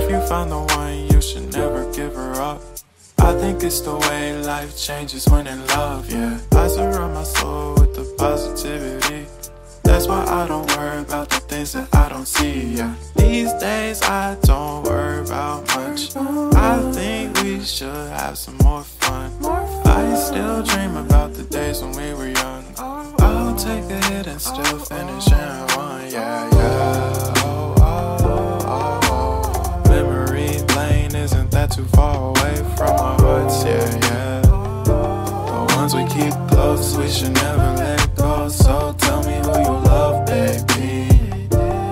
If you found the one, you should never give her up. I think it's the way life changes when in love, yeah. I surround my soul with the positivity. That's why I don't worry about the things that I don't see, yeah. These days I don't worry about much. I think we should have some more fun. I still dream about the days when we were young. I'll take a hit and still finish in one, yeah, yeah. Memory lane, isn't that too far away from our hearts, yeah, yeah. The ones we keep close, we should never let go. So tell me who you love, baby.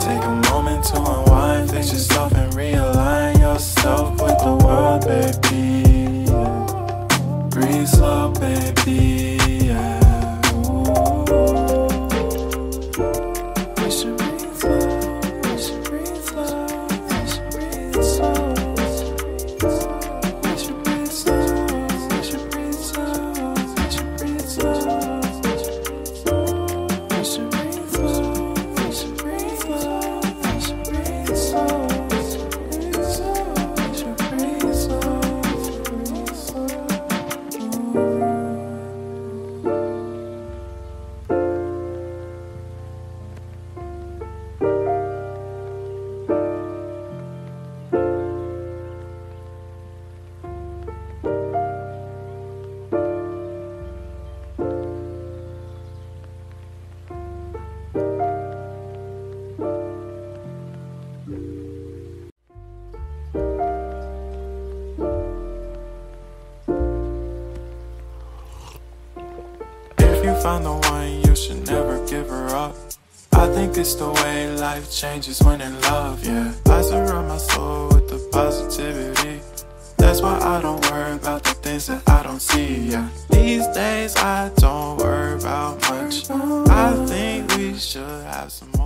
Take a moment to unwind, fix yourself and realign yourself with the world, baby. Breathe slow, baby, yeah. We should breathe slow, we should breathe slow, we should breathe slow. We should breathe slow, we should breathe slow, we should breathe slow. We should breathe slow, we should breathe slow, we should breathe slow. We should breathe slow, breathe slow. If you found the one, you should never give her up. I think it's the way life changes when in love, yeah. I surround my soul with the positivity. That's why I don't worry about the things that I don't see, yeah. These days I don't worry about much. I think we should have some more